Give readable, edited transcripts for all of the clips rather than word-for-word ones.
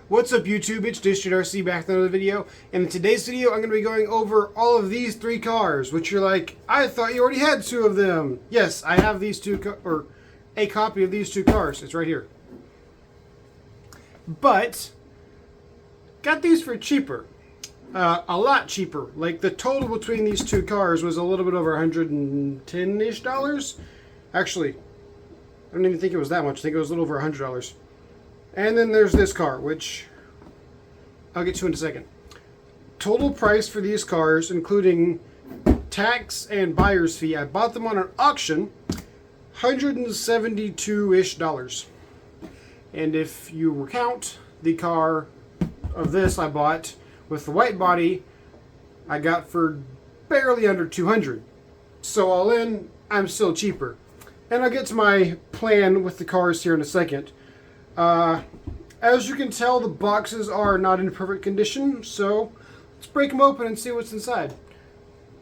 What's up YouTube, it's RC back with another video, and in today's video I'm going to be going over all of these three cars, which you're like, I thought you already had two of them. Yes, I have these two, or a copy of these two cars, it's right here. But, got these for cheaper, a lot cheaper. Like the total between these two cars was a little bit over $110-ish dollars. Actually, I don't even think it was that much, I think it was a little over $100. And then there's this car, which I'll get to in a second. Total price for these cars, including tax and buyer's fee, I bought them on an auction, $172-ish dollars. And if you count the car of this I bought with the white body, I got for barely under $200. So all in, I'm still cheaper. And I'll get to my plan with the cars here in a second. As you can tell, the boxes are not in perfect condition, so let's break them open and see what's inside.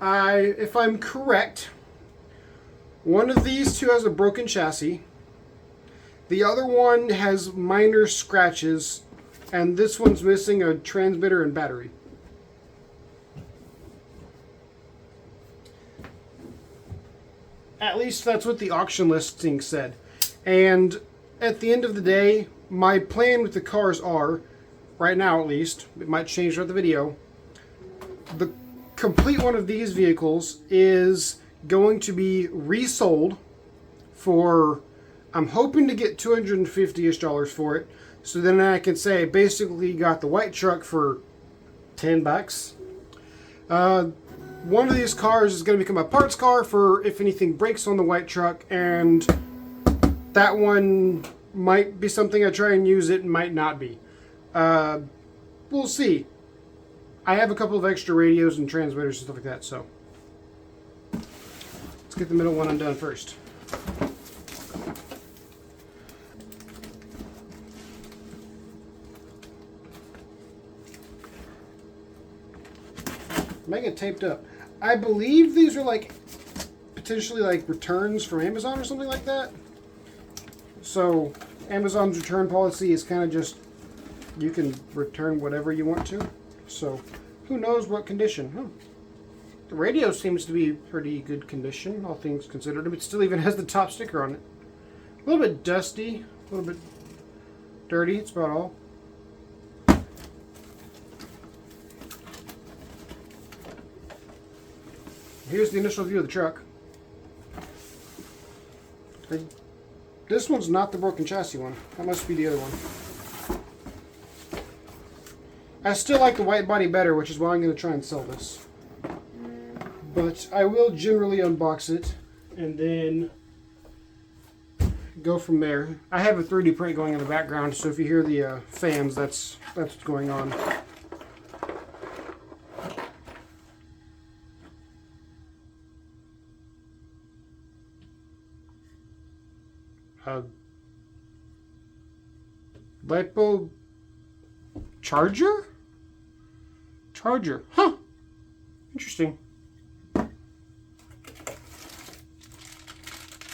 If I'm correct, one of these two has a broken chassis, the other one has minor scratches, and this one's missing a transmitter and battery. At least that's what the auction listing said. And at the end of the day, my plan with the cars are, right now at least, it might change throughout the video, the complete one of these vehicles is going to be resold for, I'm hoping to get $250-ish dollars for it, so then I can say I basically got the white truck for $10. One of these cars is going to become a parts car for if anything breaks on the white truck, and that one might be something I try and use, it might not be. We'll see. I have a couple of extra radios and transmitters and stuff like that, so let's get the middle one undone first. Make it taped up. I believe these are like potentially like returns from Amazon or something like that. So Amazon's return policy is kind of just, you can return whatever you want to. So who knows what condition. The radio seems to be pretty good condition, all things considered. It still even has the top sticker on it. A little bit dusty, a little bit dirty, it's about all. Here's the initial view of the truck. This one's not the broken chassis one. That must be the other one. I still like the white body better, which is why I'm going to try and sell this. But I will generally unbox it and then go from there. I have a 3D print going in the background, so if you hear the fans, that's what's going on. Lipo charger? Charger. Huh. Interesting.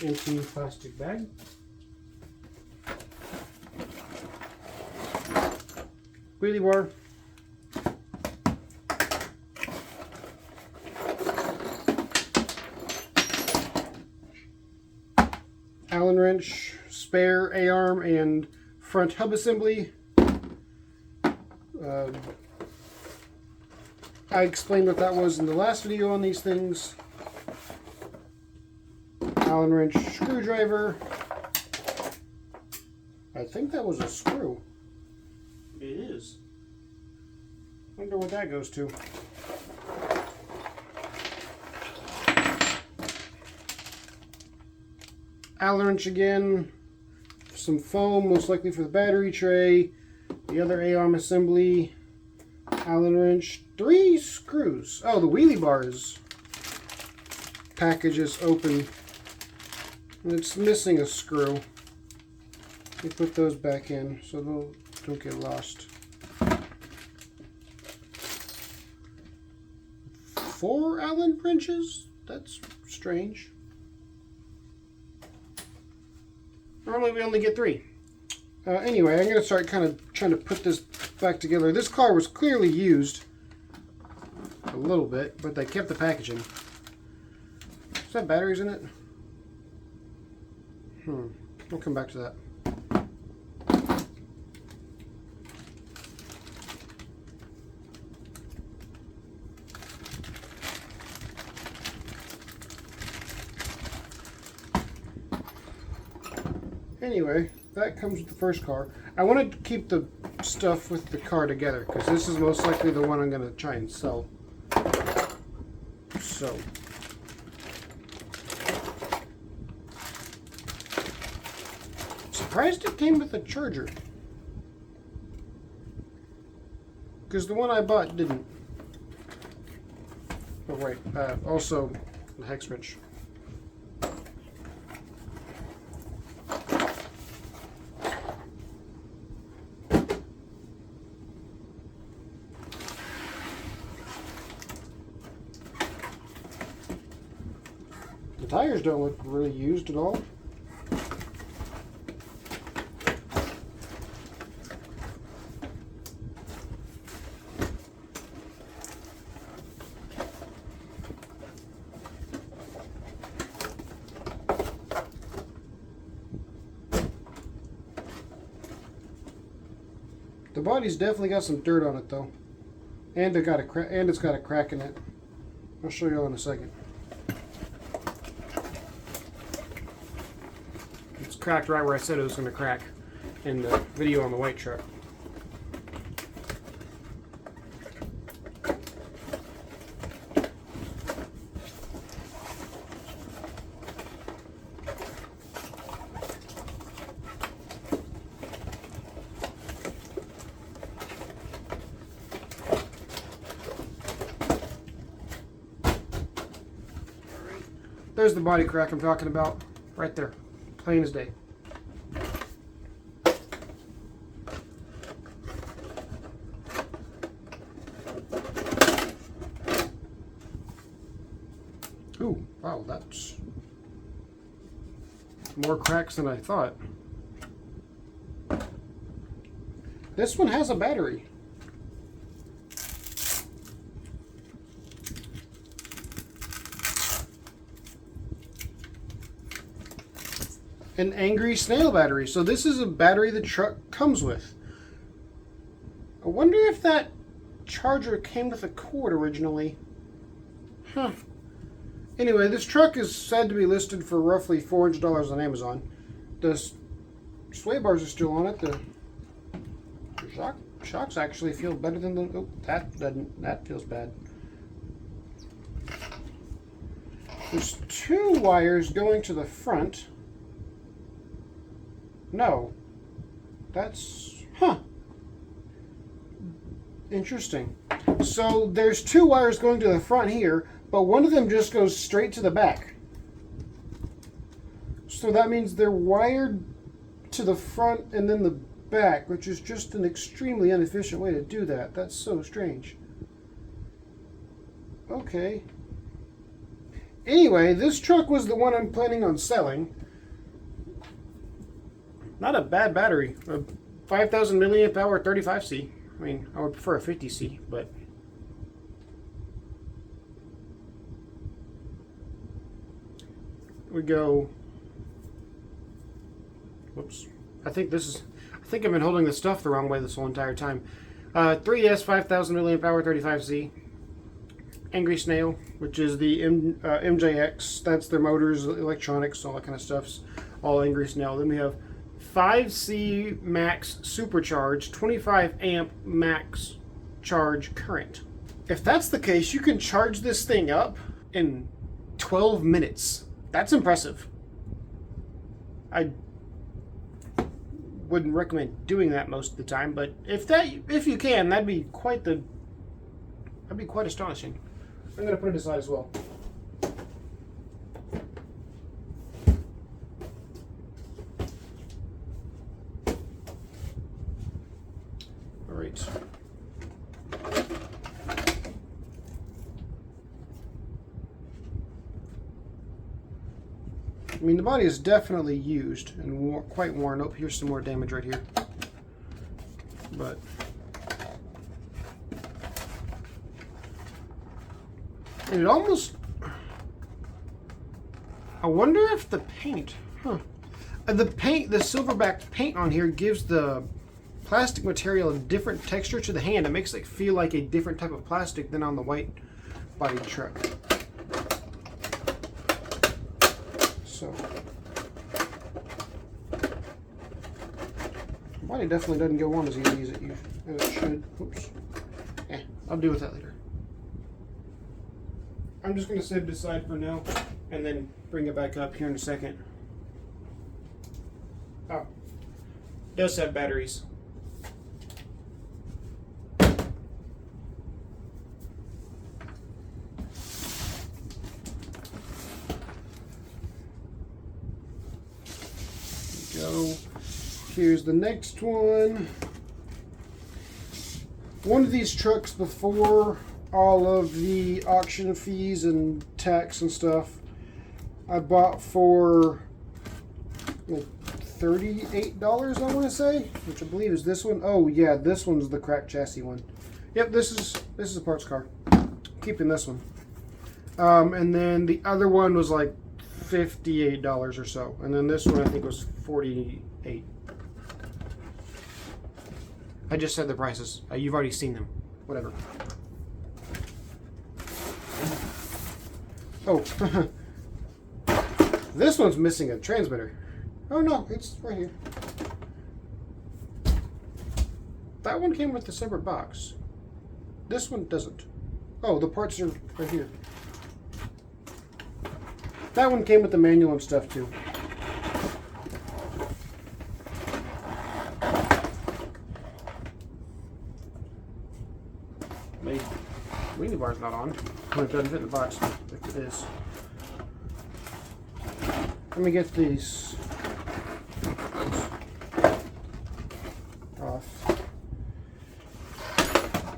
Empty plastic bag. Wheelie bar. Allen wrench, spare A-arm, and front hub assembly. I explained what that was in the last video on these things. Allen wrench screwdriver. I think that was a screw. It is. Wonder what that goes to. Allen wrench again, some foam, most likely for the battery tray, the other A-arm assembly, Allen wrench, 3 screws. Oh, the wheelie bars package is open. It's missing a screw. We put those back in so they don't get lost. 4 Allen wrenches? That's strange. Normally we only get 3. Anyway, I'm going to start kind of trying to put this back together. This car was clearly used a little bit, but they kept the packaging. Is that batteries in it? We'll come back to that. Anyway, that comes with the first car. I wanted to keep the stuff with the car together because this is most likely the one I'm going to try and sell. So, surprised it came with a charger because the one I bought didn't. Oh wait, also the hex wrench. The tires don't look really used at all. The body's definitely got some dirt on it though, and it's got a crack in it. I'll show you all in a second. It's cracked right where I said it was going to crack in the video on the white truck. There's the body crack I'm talking about, right there, plain as day. Ooh, wow, that's more cracks than I thought. This one has a battery. An Angry Snail battery. So this is a battery the truck comes with. I wonder if that charger came with a cord originally. Huh. Anyway, this truck is said to be listed for roughly $400 on Amazon. The sway bars are still on it. The shocks actually feel better than the... Oh, that doesn't. That feels bad. There's two wires going to the front. No. That's... Huh. Interesting. So there's two wires going to the front here, but one of them just goes straight to the back. So that means they're wired to the front and then the back, which is just an extremely inefficient way to do that. That's so strange. Okay. Anyway, this truck was the one I'm planning on selling. Not a bad battery. A 5,000 milliamp hour 35C. I mean, I would prefer a 50C, but... We go... Whoops. I think I've been holding the stuff the wrong way this whole entire time. 3S 5,000 milliamp hour 35C. Angry Snail, which is the MJX. That's their motors, electronics, all that kind of stuff's all Angry Snail. Then we have 5C max supercharge, 25 amp max charge current. If that's the case, you can charge this thing up in 12 minutes. That's impressive. I wouldn't recommend doing that most of the time, but if you can, that'd be quite astonishing. I'm gonna put it aside as well. All right. I mean, the body is definitely used and quite worn. Oh, here's some more damage right here. But it almost... I wonder if the paint... The silverback paint on here gives the plastic material a different texture to the hand. It makes it feel like a different type of plastic than on the white body truck. So, the body definitely doesn't go on as easy as it should. Oops. I'll deal with that later. I'm just going to set it aside for now and then bring it back up here in a second. Oh, it does have batteries. Go. Here's the next one. One of these trucks, before all of the auction fees and tax and stuff, I bought for $38, I want to say, which I believe is this one. Oh yeah, this one's the cracked chassis one. Yep, this is a parts car. Keeping this one. And then the other one was like $58 or so, and then this one I think was $48. I just said the prices. You've already seen them. Whatever. Oh, this one's missing a transmitter. Oh no, it's right here. That one came with a separate box. This one doesn't. Oh, the parts are right here. That one came with the manual and stuff too. My weenie bar's not on. It doesn't fit in the box, if it is. Let me get these off.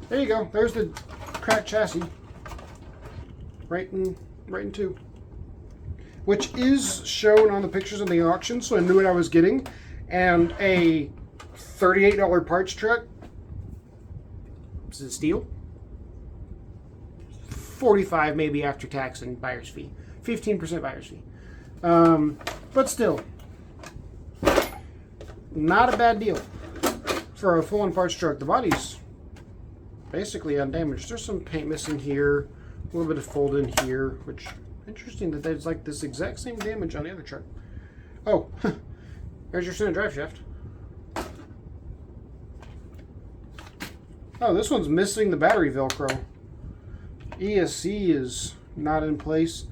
There you go. There's the cracked chassis. Right in two. Which is shown on the pictures of the auction, so I knew what I was getting. And a $38 parts truck. Is it steel? $45 maybe after tax and buyer's fee. 15% buyer's fee. But still, not a bad deal for a full-on parts truck. The body's basically undamaged. There's some paint missing here, a little bit of fold in here, which interesting that there's like this exact same damage on the other truck. Oh, there's your center drive shaft. Oh, this one's missing the battery Velcro. ESC is not in place.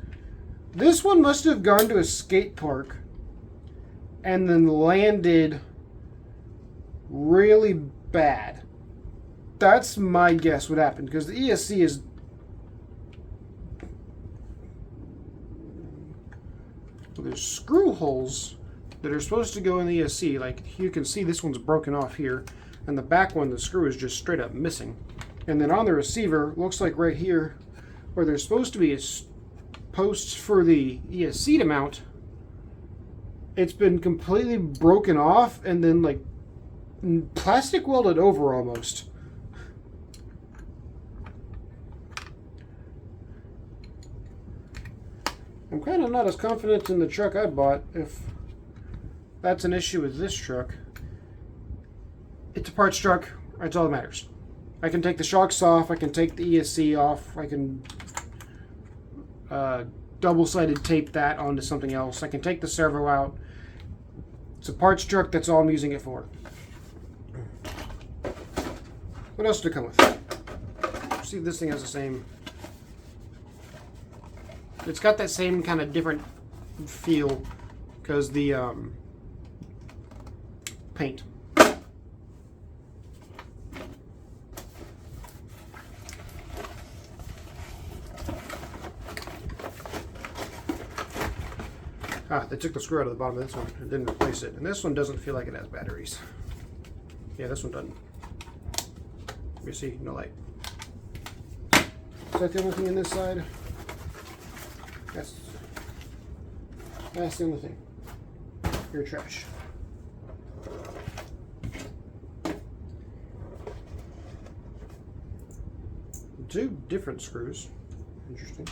This one must have gone to a skate park and then landed really bad. That's my guess what happened, because the ESC is... Well, there's screw holes that are supposed to go in the ESC. Like you can see, this one's broken off here, and the back one, the screw is just straight up missing. And then on the receiver, looks like right here, where there's supposed to be posts for the ESC to mount, it's been completely broken off and then like plastic welded over almost. I'm kind of not as confident in the truck I bought if that's an issue with this truck. It's a parts truck. That's all that matters. I can take the shocks off. I can take the ESC off. I can double-sided tape that onto something else. I can take the servo out. It's a parts truck. That's all I'm using it for. What else did it come with? See if this thing has the same... It's got that same kind of different feel because the paint. They took the screw out of the bottom of this one and didn't replace it. And this one doesn't feel like it has batteries. Yeah, this one doesn't. You see, no light. Is that the only thing in this side? Yes. That's the only thing. You're trash. Two different screws. Interesting.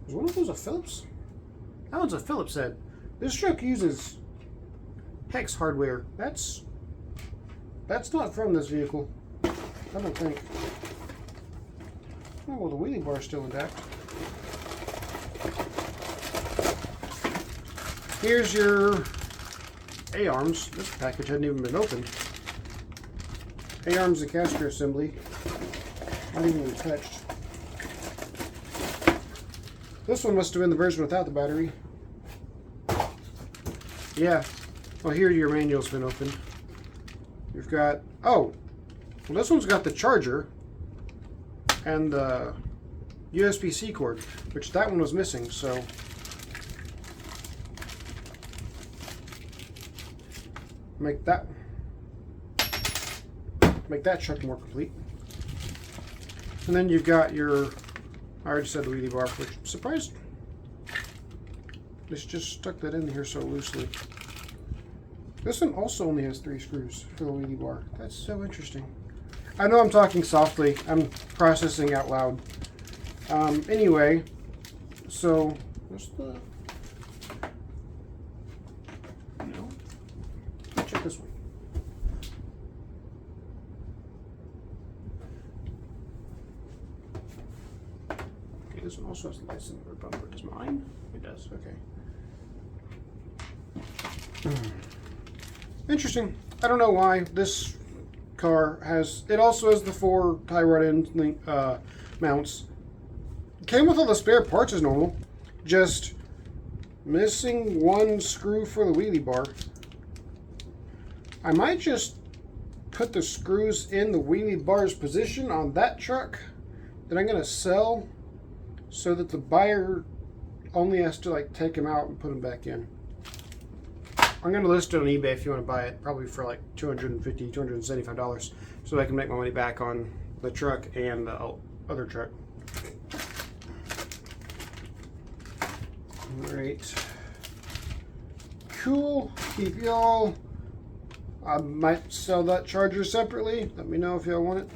Is one of those a Phillips? That one's a Phillips head. This truck uses hex hardware. That's not from this vehicle. I don't think. Oh, well, the wheelie bar is still intact. Here's your A-arms. This package hadn't even been opened. A-arms and caster assembly. Not even been touched. This one must have been the version without the battery. Yeah. Well, here your manual's been opened. You've got... Oh! Well, this one's got the charger and the USB-C cord, which that one was missing, so... Make that truck more complete. And then you've got your... I already said the wheelie bar, which I'm surprised this just stuck that in here so loosely. This one also only has 3 screws for the wheelie bar. That's so interesting. I know I'm talking softly. I'm processing out loud. Anyway, so what's the... No. Let's check this one. Okay, this one also has the license number bumper. Does mine? It does. Okay. Interesting. I don't know why this car has... It also has the 4 tie rod end mounts. Came with all the spare parts as normal. Just missing 1 screw for the wheelie bar. I might just put the screws in the wheelie bar's position on that truck that I'm going to sell so that the buyer only has to like take them out and put them back in. I'm going to list it on eBay if you want to buy it, probably for like $250, $275, so that I can make my money back on the truck and the other truck. Alright. Cool. Keep y'all. I might sell that charger separately. Let me know if y'all want it.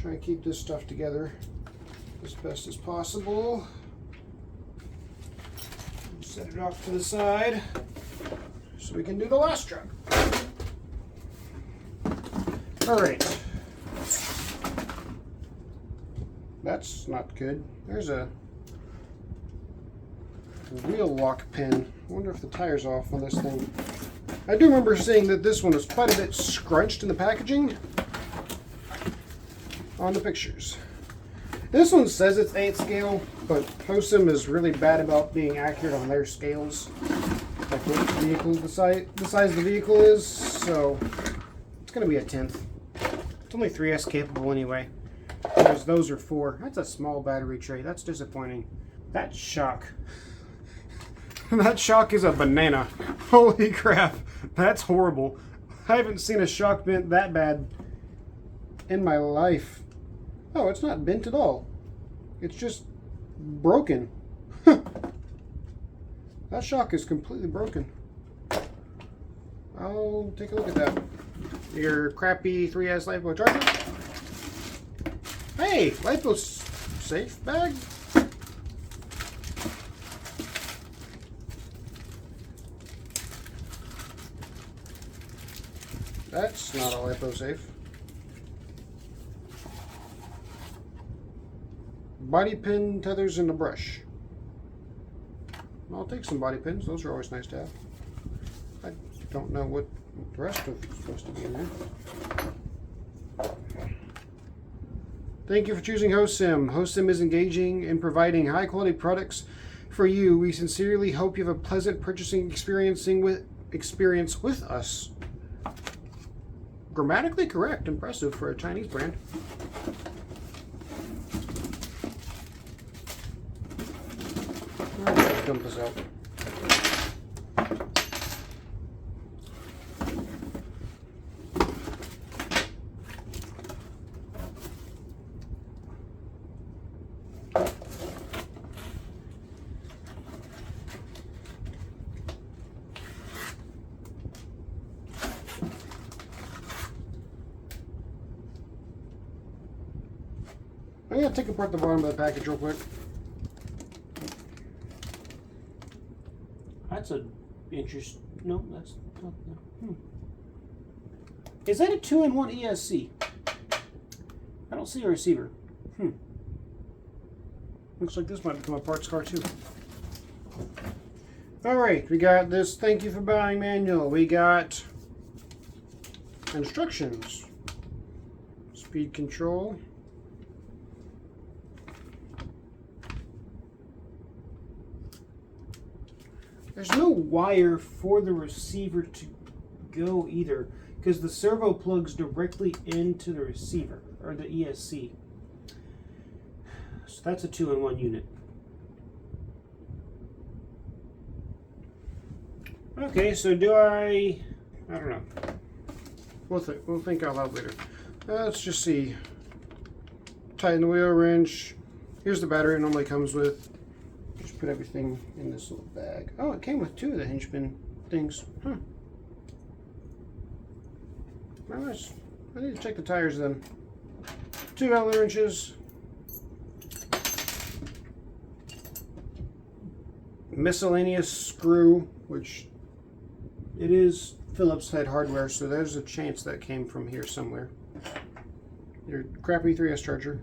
Try and keep this stuff together as best as possible. Set it off to the side so we can do the last truck. Alright. That's not good. There's a wheel lock pin. I wonder if the tire's off on this thing. I do remember seeing that this one was quite a bit scrunched in the packaging on the pictures. This one says it's 8 scale, but Hosim is really bad about being accurate on their scales. Like what the vehicle, the size of the vehicle is, so it's going to be a 10th. It's only 3S capable anyway. Whereas those are 4. That's a small battery tray. That's disappointing. That shock. That shock is a banana. Holy crap. That's horrible. I haven't seen a shock bent that bad in my life. Oh, it's not bent at all. It's just broken. That shock is completely broken. I'll take a look at that. Your crappy 3S LiPo charger. Hey, LiPo safe bag. That's not a LiPo safe. Body pin, tethers, and a brush. I'll take some body pins. Those are always nice to have. I don't know what the rest of it's supposed to be in there. Thank you for choosing Hosim. Hosim is engaging in providing high-quality products for you. We sincerely hope you have a pleasant purchasing experience with us. Grammatically correct. Impressive for a Chinese brand. Let's dump this out. I'm going to take apart the bottom of the package real quick. That's a interesting. No, that's not. Is that a 2-in-1 ESC? I don't see a receiver. Looks like this might become a parts car too. Alright, we got this thank you for buying manual. We got instructions. Speed control. There's no wire for the receiver to go either, because the servo plugs directly into the receiver, or the ESC. So that's a 2-in-1 unit. Okay, so do I don't know. We'll think out loud later. Let's just see. Tighten the wheel wrench. Here's the battery it normally comes with. Just put everything in this little bag. Oh, it came with 2 of the hinge pin things. Huh. Nice. I need to check the tires then. 2 Allen wrenches. Miscellaneous screw, which it is Phillips head hardware, so there's a chance that came from here somewhere. Your crappy 3S charger.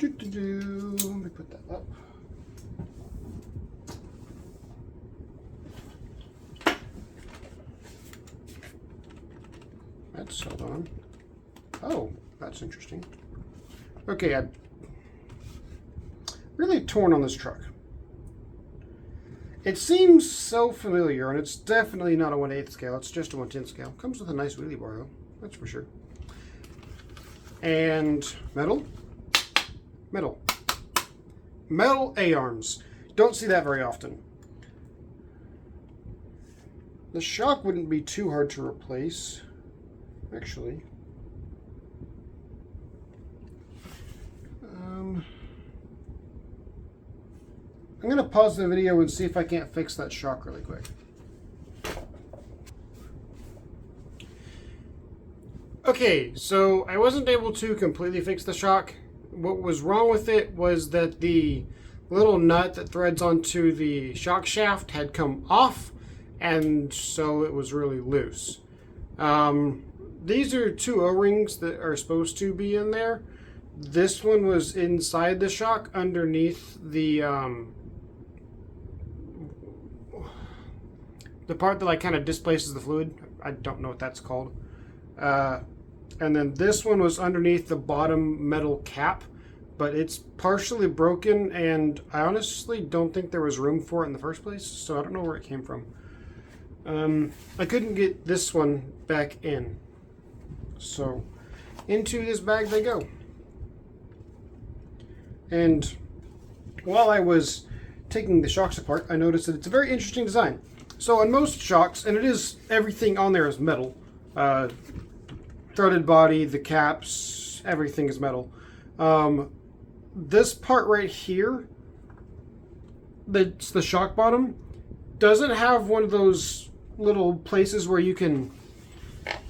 Let me put that up. That's held on. Oh, that's interesting. Okay, I'm really torn on this truck. It seems so familiar, and it's definitely not a 1/8 scale. It's just a 1/10 scale. Comes with a nice wheelie bar, though. That's for sure. And metal. Metal. Metal A-arms. Don't see that very often. The shock wouldn't be too hard to replace, actually. I'm going to pause the video and see if I can't fix that shock really quick. Okay, so I wasn't able to completely fix the shock. What was wrong with it was that the little nut that threads onto the shock shaft had come off, and so it was really loose. These are 2 O-rings that are supposed to be in there. This one was inside the shock underneath the part that like kind of displaces the fluid. I don't know what that's called. And then this one was underneath the bottom metal cap, but it's partially broken, and I honestly don't think there was room for it in the first place, so I don't know where it came from. I couldn't get this one back in, so into this bag they go. And while I was taking the shocks apart, I noticed that it's a very interesting design. So on most shocks, and it is, everything on there is metal. Threaded body, the caps, everything is metal. This part right here, that's the shock bottom, doesn't have one of those little places where you can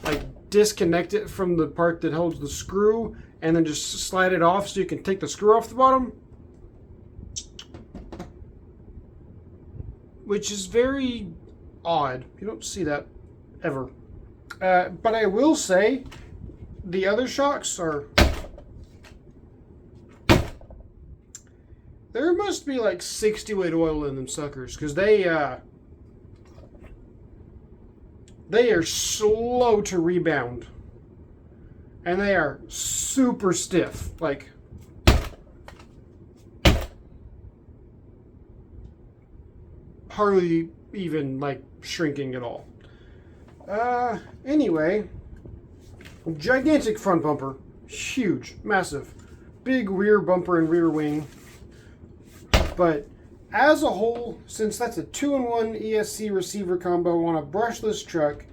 like disconnect it from the part that holds the screw and then just slide it off so you can take the screw off the bottom. Which is very odd. You don't see that ever. But I will say the other shocks are... There must be like 60 weight oil in them suckers, because they are slow to rebound. And they are super stiff. Like, hardly even like shrinking at all. Anyway, gigantic front bumper, huge, massive, big rear bumper and rear wing. But as a whole, since that's a 2-in-1 ESC receiver combo on a brushless truck,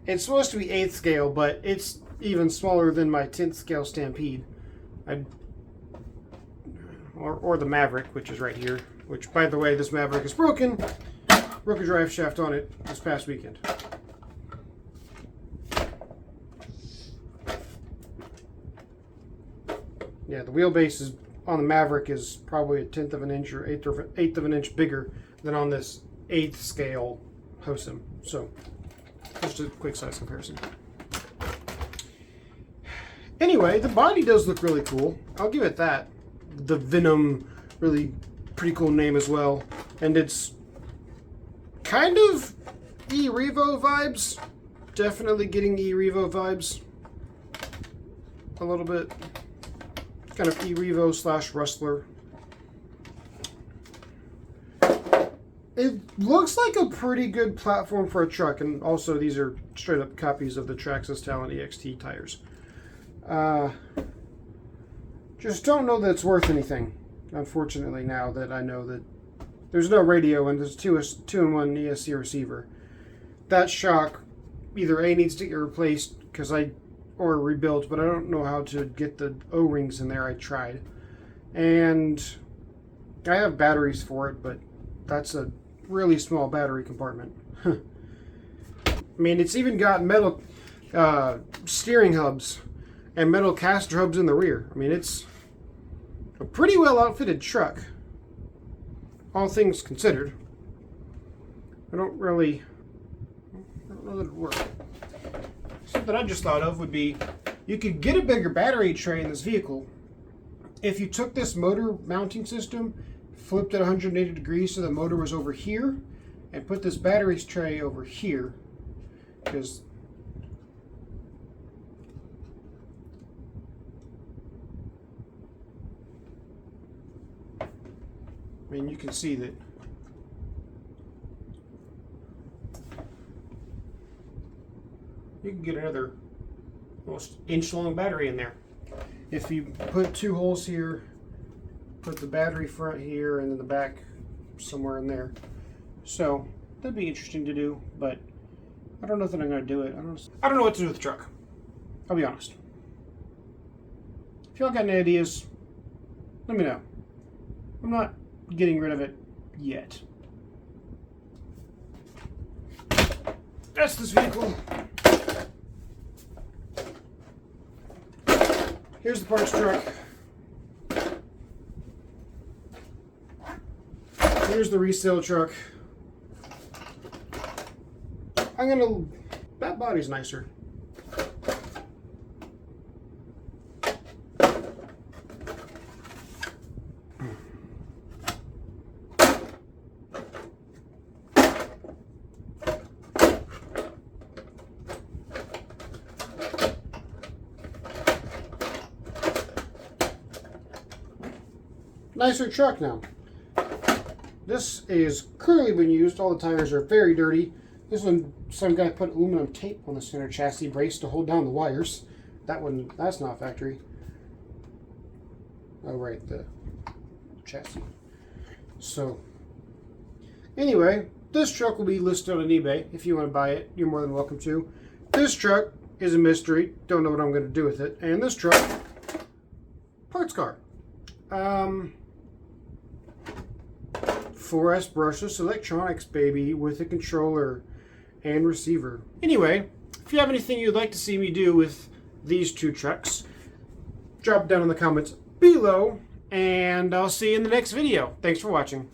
it's supposed to be 8th scale, but it's even smaller than my 10th scale Stampede. Or the Maverick, which is right here. Which, by the way, this Maverick is broken. Broke a drive shaft on it this past weekend. Yeah, the wheelbase is on the Maverick is probably a 1/10 of an inch or eighth of an inch bigger than on this 8th scale Hosim. So, just a quick size comparison. Anyway, the body does look really cool. I'll give it that. The Venum, really pretty cool name as well. And it's kind of E-Revo vibes. Definitely getting E-Revo vibes. A little bit. Kind of E-Revo / Rustler. It looks like a pretty good platform for a truck, and also these are straight up copies of the Traxxas Talon EXT tires. Just don't know that it's worth anything, unfortunately, now that I know that there's no radio and there's a 2-in-1 ESC receiver. That shock either A, needs to get replaced or rebuilt, but I don't know how to get the O-rings in there. I tried. And I have batteries for it, but that's a really small battery compartment. I mean, it's even got metal steering hubs and metal caster hubs in the rear. I mean, it's a pretty well outfitted truck, all things considered. I don't know that it'd work. Something I just thought of would be, you could get a bigger battery tray in this vehicle if you took this motor mounting system, flipped it 180 degrees so the motor was over here, and put this batteries tray over here, because I mean, you can see that you can get another almost inch-long battery in there. If you put 2 holes here, put the battery front here, and then the back somewhere in there. So that'd be interesting to do, but I don't know that I'm going to do it. I don't know what to do with the truck. I'll be honest. If y'all got any ideas, let me know. I'm not getting rid of it yet. That's this vehicle. Here's the parts truck. Here's the resale truck. That body's nicer. Nicer truck now. This is clearly been used. All the tires are very dirty. This one, some guy put aluminum tape on the center chassis brace to hold down the wires. That's not factory. Oh right, the chassis. So anyway, this truck will be listed on eBay. If you want to buy it, you're more than welcome to. This truck is a mystery. Don't know what I'm going to do with it. And this truck, parts car. 4S brushless electronics, baby, with a controller and receiver. Anyway, if you have anything you'd like to see me do with these 2 trucks, drop it down in the comments below, and I'll see you in the next video. Thanks for watching.